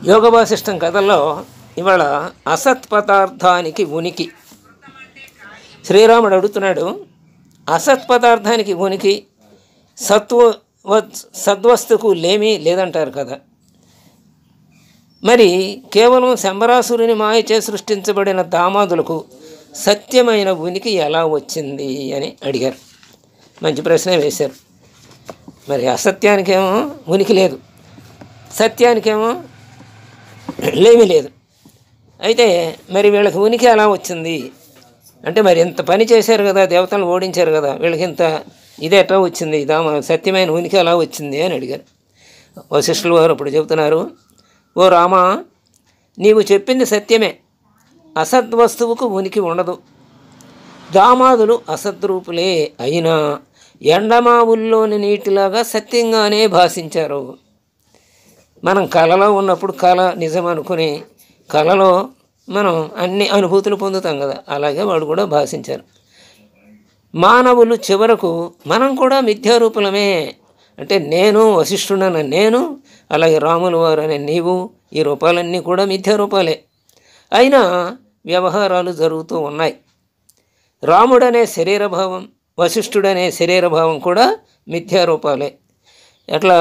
యోగ వాసిష్టం కథల్లో ఇవాళ అసత్ పదార్థానికి ఉనికి. శ్రీరాముడు అడుగుతున్నాడు, అసత్ పదార్థానికి ఉనికి, సద్వస్తుకు లేమి లేదంటారు కదా. మరి కేవలం శంబరాసురుని మాయచే సృష్టించబడిన దామాదులకు సత్యమైన ఉనికి ఎలా వచ్చింది అని అడిగారు. మంచి ప్రశ్నే వేశారు. మరి అసత్యానికేమో ఉనికి లేదు, సత్యానికేమో లేమి లేదు. అయితే మరి వీళ్ళకి ఉనికి ఎలా వచ్చింది అంటే, మరి ఇంత పని చేశారు కదా, దేవతలను ఓడించారు కదా, వీళ్ళకి ఇంత ఇది ఎట్లా వచ్చింది, సత్యమైన ఉనికి ఎలా వచ్చింది అని అడిగారు. వశిష్ఠుల వారు అప్పుడు చెబుతున్నారు, ఓ రామా, నీవు చెప్పింది సత్యమే, అసద్వస్తువుకు ఉనికి ఉండదు. దామాదులు అసద్రూపులే అయినా ఎండమావుల్లోని నీటిలాగా సత్యంగానే భాషించారు. మనం కళలో ఉన్నప్పుడు కళ నిజం అనుకుని కళలో మనం అన్ని అనుభూతులు పొందుతాం కదా, అలాగే వాడు కూడా భాషించారు. మానవులు చివరకు మనం కూడా మిథ్యారూపులమే అంటే, నేను వశిష్ఠుడన్న నేను, అలాగే రాముల వారు అనే నీవు, ఈ రూపాలన్నీ కూడా మిథ్యారూపాలే. అయినా వ్యవహారాలు జరుగుతూ ఉన్నాయి. రాముడనే శరీరభావం, వశిష్ఠుడనే శరీరభావం కూడా మిథ్యారూపాలే. ఎట్లా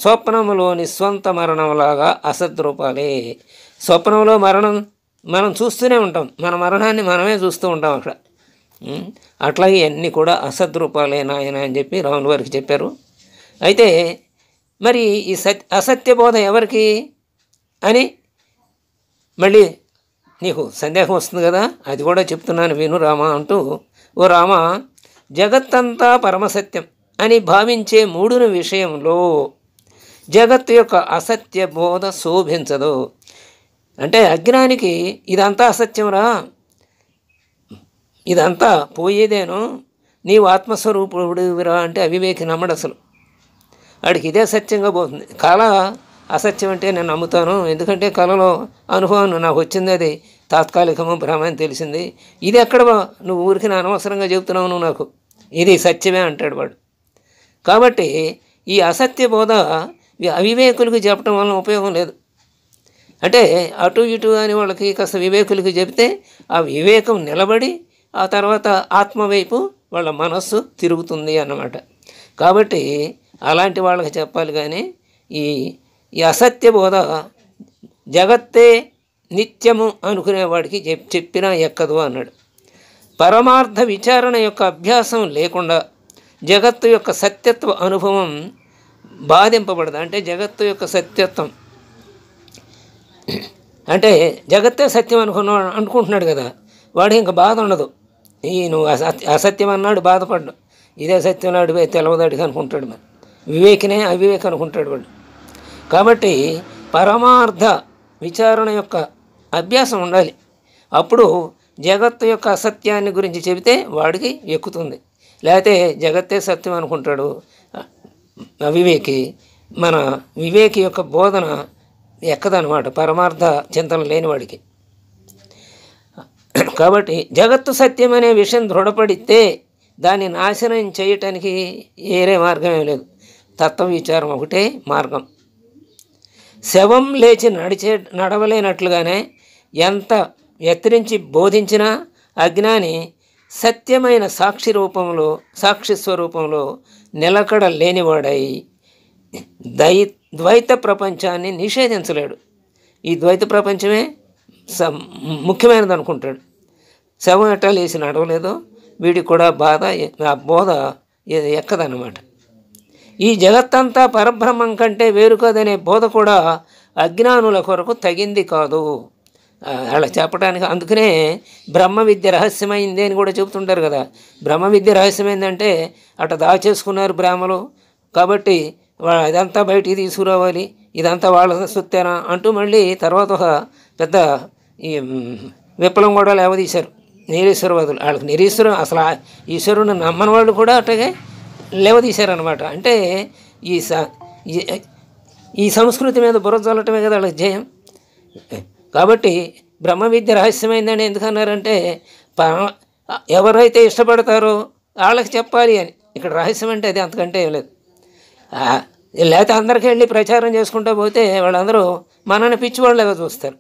స్వప్నములోని స్వంత మరణంలాగా అసద్రూపాలే. స్వప్నంలో మరణం మనం చూస్తూనే ఉంటాం, మన మరణాన్ని మనమే చూస్తూ ఉంటాం అక్కడ. అట్లాగే అన్నీ కూడా అసద్రూపాలే నాయన అని చెప్పి రాముల వారికి చెప్పారు. అయితే మరి ఈ అసత్య బోధ ఎవరికి అని మళ్ళీ నీకు సందేహం వస్తుంది కదా, అది కూడా చెప్తున్నాను విను రామా అంటూ, ఓ రామా, జగత్తంతా పరమసత్యం అని భావించే మూడుని విషయంలో జగత్తు యొక్క అసత్య బోధ శోభించదు. అంటే అజ్ఞానికి ఇదంతా అసత్యంరా, ఇదంతా పోయేదేను, నీవు ఆత్మస్వరూపుడివిరా అంటే అవివేకి నమ్మడు అసలు. వాడికి ఇదే సత్యంగా పోతుంది. కళ అసత్యం అంటే నేను నమ్ముతాను, ఎందుకంటే కళలో అనుభవం నాకు వచ్చింది, అది తాత్కాలికము భ్రమ అని తెలిసింది. ఇది ఎక్కడ నువ్వు ఊరికి అనవసరంగా చెబుతున్నావు, నువ్వు నాకు ఇది సత్యమే అంటాడు వాడు. కాబట్టి ఈ అసత్య బోధ అవివేకులకు చెప్పడం వలన ఉపయోగం లేదు. అంటే అటు ఇటు అని వాళ్ళకి కాస్త వివేకులకి చెబితే ఆ వివేకం నిలబడి ఆ తర్వాత ఆత్మ వైపు వాళ్ళ మనస్సు తిరుగుతుంది అన్నమాట. కాబట్టి అలాంటి వాళ్ళకి చెప్పాలి. కానీ ఈ అసత్య బోధ జగత్తే నిత్యము అనుకునేవాడికి చెప్పినా ఎక్కదు అన్నాడు. పరమార్థ విచారణ యొక్క అభ్యాసం లేకుండా జగత్తు యొక్క సత్యత్వ అనుభవం బాధింపబడదు. అంటే జగత్తు యొక్క సత్యత్వం అంటే జగత్తే సత్యం అనుకుంటున్నాడు కదా, వాడికి ఇంకా బాధ ఉండదు. నువ్వు అసత్యం అన్నాడు బాధపడ్డు, ఇదే సత్యం నాడు తెలవదాడికి అనుకుంటాడు. మరి వివేకినే అవివేక అనుకుంటాడు వాడు. కాబట్టి పరమార్థ విచారణ యొక్క అభ్యాసం ఉండాలి. అప్పుడు జగత్తు యొక్క అసత్యాన్ని గురించి చెబితే వాడికి ఎక్కుతుంది. లేకపోతే జగత్తే సత్యం అనుకుంటాడు అవివేకి, మన వివేకి యొక్క బోధన ఎక్కదనమాట, పరమార్థ చింతన లేనివాడికి. కాబట్టి జగత్తు సత్యం అనే విషయం దృఢపడితే దాన్ని నాశనం చేయటానికి వేరే మార్గమే లేదు, తత్వ విచారం ఒకటే మార్గం. శవం లేచి నడవలేనట్లుగానే ఎంత ఎత్తిరించి బోధించినా అజ్ఞాని సత్యమైన సాక్షి స్వరూపంలో నిలకడ లేనివాడై ద్వైత ప్రపంచాన్ని నిషేధించలేడు. ఈ ద్వైత ప్రపంచమే ముఖ్యమైనది అనుకుంటాడు. శవం ఎట్టా లేచి నడవలేదో వీడికి కూడా బాధ, ఆ బోధ ఎక్కదన్నమాట. ఈ జగత్తంతా పరబ్రహ్మం కంటే వేరు కాదనే బోధ కూడా అజ్ఞానుల కొరకు తగింది కాదు అలా చెప్పడానికి. అందుకనే బ్రహ్మ విద్య రహస్యమైంది అని కూడా చెబుతుంటారు కదా. బ్రహ్మ విద్య రహస్యమైందంటే అట్లా దాచేసుకున్నారు బ్రాహ్మలు, కాబట్టి ఇదంతా బయటికి తీసుకురావాలి, ఇదంతా వాళ్ళ సొత్తేనా అంటూ మళ్ళీ తర్వాత ఒక పెద్ద ఈ విప్లవం కూడా లేవదీశారు నిరీశ్వరవాదులు. వాళ్ళకి నిరీశ్వరం అసలు ఈశ్వరుని నమ్మని వాళ్ళు కూడా అట్లాగే లేవదీశారనమాట. అంటే ఈ సంస్కృతి మీద బుర్ర చల్లటమే కదా వాళ్ళకి జయం. కాబట్టి బ్రహ్మ విద్య రహస్యమైందని ఎందుకన్నారంటే, ఎవరైతే ఇష్టపడతారో వాళ్ళకి చెప్పాలి అని. ఇక్కడ రహస్యం అంటే అది, అంతకంటే ఏం లేదు. లేకపోతే అందరికీ వెళ్ళి ప్రచారం చేసుకుంటూ పోతే వాళ్ళందరూ మనల్ని పిచ్చివాళ్ళగా చూస్తారు.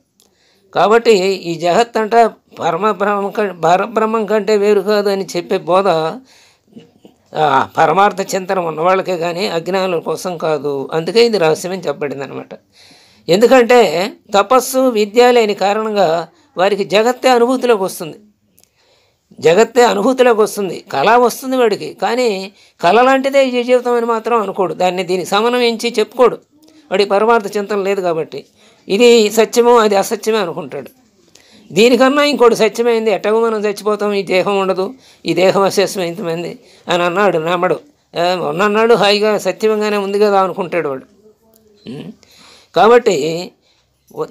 కాబట్టి ఈ జగత్ అంట పరబ్రహ్మం కంటే వేరు కాదు అని చెప్పే బోధ పరమార్థ చింతన ఉన్నవాళ్ళకే కానీ అజ్ఞానుల కోసం కాదు. అందుకే ఇది రహస్యమని చెప్పబడింది అనమాట. ఎందుకంటే తపస్సు విద్య లేని కారణంగా వారికి జగత్తే అనుభూతిలోకి వస్తుంది. జగత్తే అనుభూతిలోకి వస్తుంది, కళ వస్తుంది వాడికి. కానీ కళ లాంటిదే ఈ జీవితం అని మాత్రం అనుకోడు, దీన్ని సమన్వయించి చెప్పుకోడు. వాడి పరమార్థ చింతన లేదు కాబట్టి ఇది సత్యమో అది అసత్యమే అనుకుంటాడు. దీనికన్నా ఇంకోటి సత్యమైంది, ఎట్టగో మనం చచ్చిపోతాం, ఈ దేహం ఉండదు, ఈ దేహం అశేషమైంది అని అన్నాడు నమ్మడు. ఉన్నన్నాడు హాయిగా సత్యంగానే ఉంది కదా అనుకుంటాడు వాడు. కాబట్టి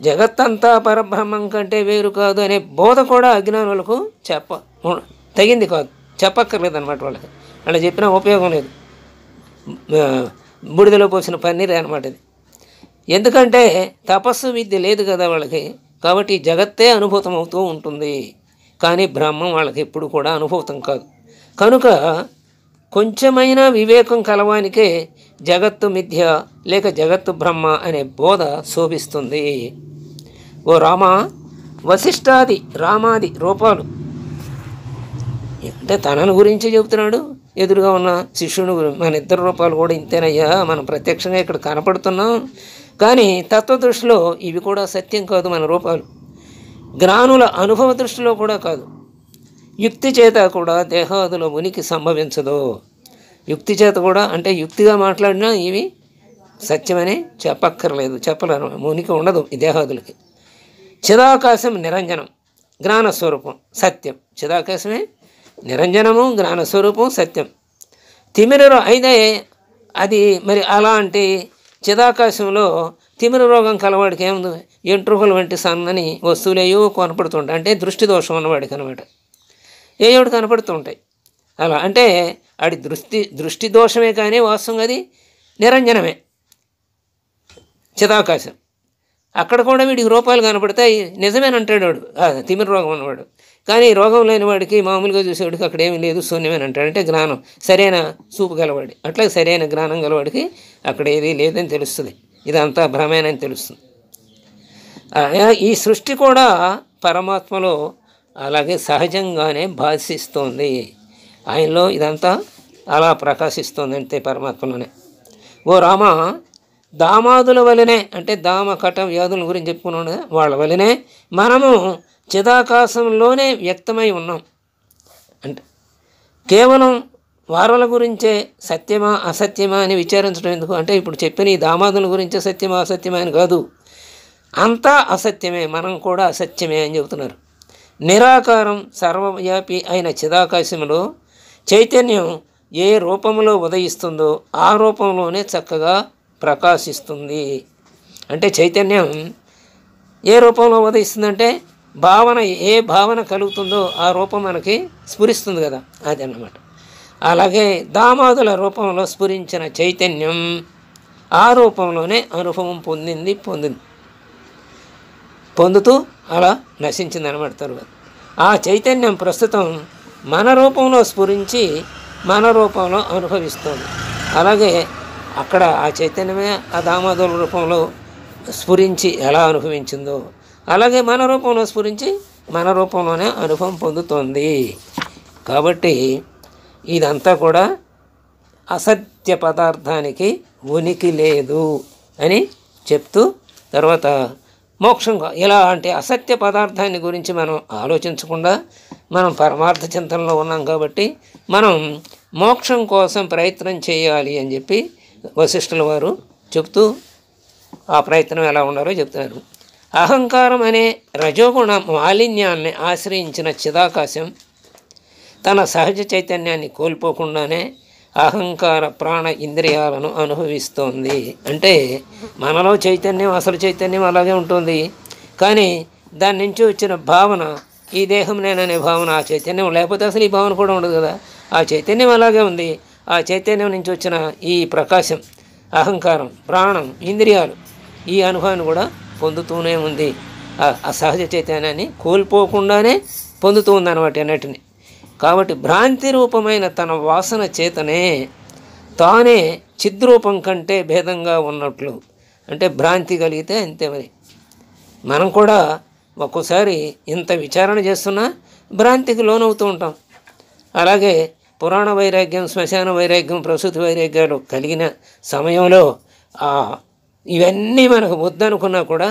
జగత్తంతా పరబ్రహ్మం కంటే వేరు కాదు అనే బోధ కూడా అజ్ఞానులకు తగింది కాదు, చెప్పక్కర్లేదు అనమాట. వాళ్ళకి అలా చెప్పినా ఉపయోగం లేదు, బూడిదలో పోసిన పన్నీరే అనమాట ఇది. ఎందుకంటే తపస్సు విద్య లేదు కదా వాళ్ళకి. కాబట్టి జగత్తే అనుభూతం అవుతూ ఉంటుంది, కానీ బ్రహ్మం వాళ్ళకి ఎప్పుడు కూడా అనుభూతం కాదు. కనుక కొంచెమైనా వివేకం కలవానికే జగత్తు మిథ్య లేక జగత్తు బ్రహ్మ అనే బోధ శోభిస్తుంది. ఓ రామ, వశిష్ఠాది రామాది రూపాలు అంటే తనను గురించి చెబుతున్నాడు, ఎదురుగా ఉన్న శిష్యుని గురించి. మన ఇద్దరు రూపాలు కూడా ఇంతేనయ్యా, మనం ప్రత్యక్షంగా ఇక్కడ కనపడుతున్నాం, కానీ తత్వదృష్టిలో ఇవి కూడా సత్యం కాదు. మన రూపాలు జ్ఞానుల అనుభవ దృష్టిలో కూడా కాదు. యుక్తి చేత కూడా దేహాదుల ఉనికి సంభవించదు. యుక్తి చేత కూడా అంటే యుక్తిగా మాట్లాడినా ఇవి సత్యమని చెప్పక్కర్లేదు, చెప్పలేను, ఉనికి ఉండదు ఈ దేహాదులకి. చిదాకాశం నిరంజనం, జ్ఞానస్వరూపం సత్యం. చిదాకాశమే నిరంజనము, జ్ఞానస్వరూపం సత్యం. తిమిర అయితే అది మరి అలాంటి చిదాకాశంలో తిమిర రోగం కలవాడికి ఏముంది, ఎంట్రుకలు వంటి సన్నని వస్తువులు ఏవో కనపడుతుంటాయి. అంటే దృష్టి దోషం ఉన్నవాడికి అనమాట, ఏయోడు కనపడుతుంటాయి. అలా అంటే ఆడి దృష్టి దోషమే, కానీ వాస్తవంగా అది నిరంజనమే చిదాకాశం. అక్కడ కూడా వీడికి రూపాలు కనపడతాయి, నిజమేనంటాడు వాడు తిమిర రోగం ఉన్నవాడు. కానీ రోగం లేని వాడికి, మామూలుగా చూసేవాడికి అక్కడ ఏమీ లేదు, శూన్యమని అంటాడు. అంటే జ్ఞానం సరైన చూపు గలవాడి, అట్లా సరైన జ్ఞానం గలవాడికి అక్కడ ఏది లేదని తెలుస్తుంది, ఇదంతా భ్రమేనని తెలుస్తుంది. ఈ సృష్టి కూడా పరమాత్మలో అలాగే సహజంగానే భాషిస్తోంది, ఆయనలో ఇదంతా అలా ప్రకాశిస్తోంది అంతే, పరమాత్మలోనే. ఓ రామ, దామాదుల వలనే అంటే దామ కట వ్యాధుల గురించి చెప్పుకున్నాను, వాళ్ళ వలనే మనము చిదాకాశంలోనే వ్యక్తమై ఉన్నాం. అంటే కేవలం వారల గురించే సత్యమా అసత్యమా అని విచారించడం ఎందుకు అంటే, ఇప్పుడు చెప్పిన ఈ దామాదుల గురించే సత్యమా అసత్యమా అని కాదు, అంతా అసత్యమే, మనం కూడా అసత్యమే అని చెబుతున్నారు. నిరాకారం సర్వవ్యాపి అయిన చిదాకాశంలో చైతన్యం ఏ రూపంలో ఉదయిస్తుందో ఆ రూపంలోనే చక్కగా ప్రకాశిస్తుంది. అంటే చైతన్యం ఏ రూపంలో ఉదయిస్తుందంటే భావన, ఏ భావన కలుగుతుందో ఆ రూపం మనకి స్ఫురిస్తుంది కదా, అది అన్నమాట. అలాగే దామాదుల రూపంలో స్ఫురించిన చైతన్యం ఆ రూపంలోనే అనుభవం పొందుతూ అలా నశించింది అనమాట. తరువాత ఆ చైతన్యం ప్రస్తుతం మన రూపంలో స్ఫురించి మన రూపంలో అనుభవిస్తుంది. అలాగే అక్కడ ఆ చైతన్యమే ఆ దామాదుల రూపంలో స్ఫురించి ఎలా అనుభవించిందో అలాగే మన రూపంలో స్ఫురించి మన రూపంలోనే అనుభవం పొందుతోంది. కాబట్టి ఇదంతా కూడా అసత్య పదార్థానికి ఉనికి లేదు అని చెప్తూ తర్వాత మోక్షంగా ఎలా అంటే అసత్య పదార్థాన్ని గురించి మనం ఆలోచించకుండా మనం పరమార్థ చింతనలో ఉన్నాం కాబట్టి మనం మోక్షం కోసం ప్రయత్నం చేయాలి అని చెప్పి వశిష్ఠుల వారు చెప్తూ ఆ ప్రయత్నం ఎలా ఉన్నారో చెప్తున్నారు. అహంకారం అనే రజోగుణ మాలిన్యాన్ని ఆశ్రయించిన చిదాకాశం తన సహజ చైతన్యాన్ని కోల్పోకుండానే అహంకార ప్రాణ ఇంద్రియాలను అనుభవిస్తోంది. అంటే మనలో చైతన్యం, అసలు చైతన్యం అలాగే ఉంటుంది, కానీ దాని నుంచి వచ్చిన భావన, ఈ దేహం నేననే భావన, ఆ చైతన్యం లేకపోతే అసలు ఈ భావన కూడా ఉండదు కదా, ఆ చైతన్యం అలాగే ఉంది. ఆ చైతన్యం నుంచి వచ్చిన ఈ ప్రకాశం, అహంకారం, ప్రాణం, ఇంద్రియాలు ఈ అనుభవాన్ని కూడా పొందుతూనే ఉంది. ఆ సహజ చైతన్యాన్ని కోల్పోకుండానే పొందుతూ ఉందన్నమాట అన్నిటిని. కాబట్టి భ్రాంతి రూపమైన తన వాసన చేతనే తానే చిద్రూపం కంటే భేదంగా ఉన్నట్లు. అంటే భ్రాంతి కలిగితే అంతే, మరి మనం కూడా ఒక్కోసారి ఇంత విచారణ చేస్తున్నా భ్రాంతికి లోనవుతూ ఉంటాం. అలాగే పురాణ వైరాగ్యం, శ్మశాన వైరాగ్యం, ప్రసూతి వైరాగ్యాలు కలిగిన సమయంలో ఇవన్నీ మనకు వద్దనుకున్నా కూడా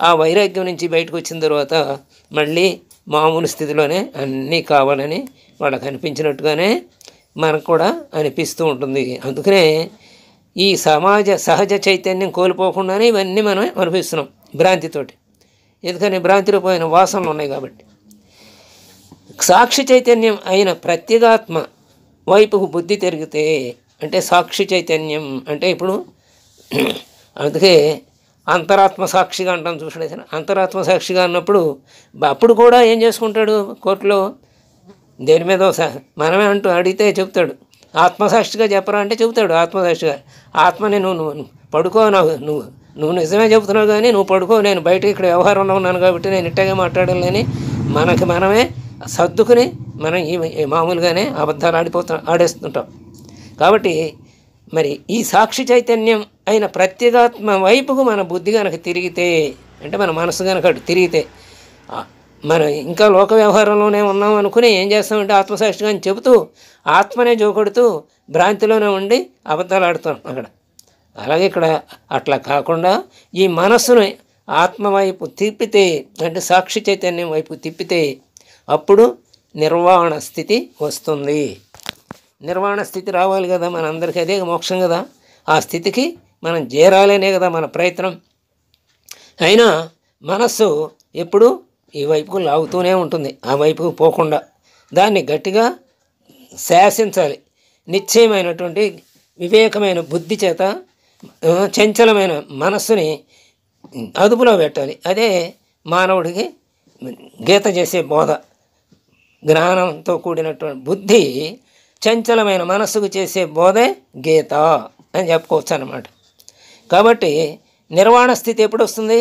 ఆ వైరాగ్యం నుంచి బయటకు వచ్చిన తర్వాత మళ్ళీ మామూలు స్థితిలోనే అన్నీ కావాలని వాళ్ళకి అనిపించినట్టుగానే మనకు కూడా అనిపిస్తూ ఉంటుంది. అందుకనే ఈ సహజ చైతన్యం కోల్పోకుండానే ఇవన్నీ మనం అనిపిస్తున్నాం భ్రాంతితోటి. ఎందుకని భ్రాంతిలో పోయిన వాసనలు ఉన్నాయి కాబట్టి. సాక్షి చైతన్యం అయిన ప్రత్యేగాత్మ వైపుకు బుద్ధి తిరిగితే, అంటే సాక్షి చైతన్యం అంటే ఇప్పుడు అందుకే అంతరాత్మ సాక్షిగా అంటాం చూసాడు. అంతరాత్మ సాక్షిగా అన్నప్పుడు అప్పుడు కూడా ఏం చేసుకుంటాడు కోర్టులో దేని మీద మనమే అంటూ అడిగితే చెప్తాడు. ఆత్మసాక్షిగా చెప్పరా అంటే చెబుతాడు ఆత్మసాక్షిగా. ఆత్మని నువ్వు పడుకో, నువ్వు నిజమే చెబుతున్నావు కానీ నువ్వు పడుకో, నేను బయట ఇక్కడ వ్యవహారంలో ఉన్నాను కాబట్టి నేను ఇట్టగే మాట్లాడాలని మనమే సర్దుకుని మనం ఈ మామూలుగానే అబద్ధాలు ఆడేస్తుంటాం. కాబట్టి మరి ఈ సాక్షి చైతన్యం అయిన ప్రత్యేగాత్మ వైపుకు మన బుద్ధి కనుక తిరిగితే, అంటే మన మనసు కనుక తిరిగితే, మనం ఇంకా లోక వ్యవహారంలోనే ఉన్నాం అనుకుని ఏం చేస్తామంటే ఆత్మసాక్షిగా అని చెబుతూ ఆత్మనే జోకొడుతూ భ్రాంతిలోనే ఉండి అబద్ధాలు ఆడుతాం అక్కడ. అలాగే ఇక్కడ అట్లా కాకుండా ఈ మనస్సును ఆత్మ వైపు తిప్పితే, అంటే సాక్షి చైతన్యం వైపు తిప్పితే అప్పుడు నిర్వాణ స్థితి వస్తుంది. నిర్వాణ స్థితి రావాలి కదా, మనందరికీ అదే మోక్షం కదా. ఆ స్థితికి మనం చేరాలనే కదా మన ప్రయత్నం. అయినా మనస్సు ఎప్పుడు ఈ వైపుకు లాగుతూనే ఉంటుంది, ఆ వైపుకు పోకుండా. దాన్ని గట్టిగా శాసించాలి. నిశ్చయమైనటువంటి వివేకమైన బుద్ధి చేత చంచలమైన మనస్సుని అదుపులో పెట్టాలి. అదే మానవుడికి గీత చేసే బోధ. జ్ఞానంతో కూడినటువంటి బుద్ధి చంచలమైన మనస్సుకు చేసే బోధే గీత అని చెప్పుకోవచ్చు అన్నమాట. కాబట్టి నిర్వాణ స్థితి ఎప్పుడు వస్తుంది?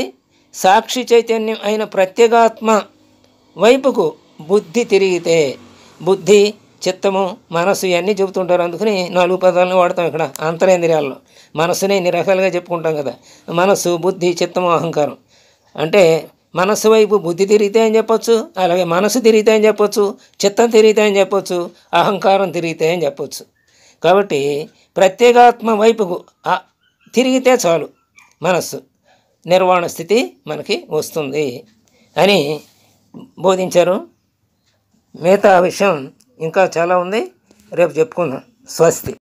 సాక్షి చైతన్యం అయిన ప్రత్యేగాత్మ వైపుకు బుద్ధి తిరిగితే. బుద్ధి, చిత్తము, మనస్సు ఇవన్నీ చెబుతుంటారు. అందుకని 4 పదాలను వాడతాం ఇక్కడ అంతరేంద్రియాల్లో. మనస్సునే ఇన్ని రకాలుగా చెప్పుకుంటాం కదా, మనస్సు, బుద్ధి, చిత్తము, అహంకారం. అంటే మనస్సు వైపు బుద్ధి తిరిగితే అని చెప్పొచ్చు, అలాగే మనసు తిరిగితే అని చెప్పొచ్చు, చిత్తం తిరిగితే అని చెప్పొచ్చు, అహంకారం తిరిగితే అని చెప్పొచ్చు. కాబట్టి ప్రత్యేగాత్మ వైపుకు తిరిగితే చాలు మనస్సు, నిర్వాణ స్థితి మనకి వస్తుంది అని బోధించారు. మిగతా విషయం ఇంకా చాలా ఉంది, రేపు చెప్పుకుందాం. స్వస్తి.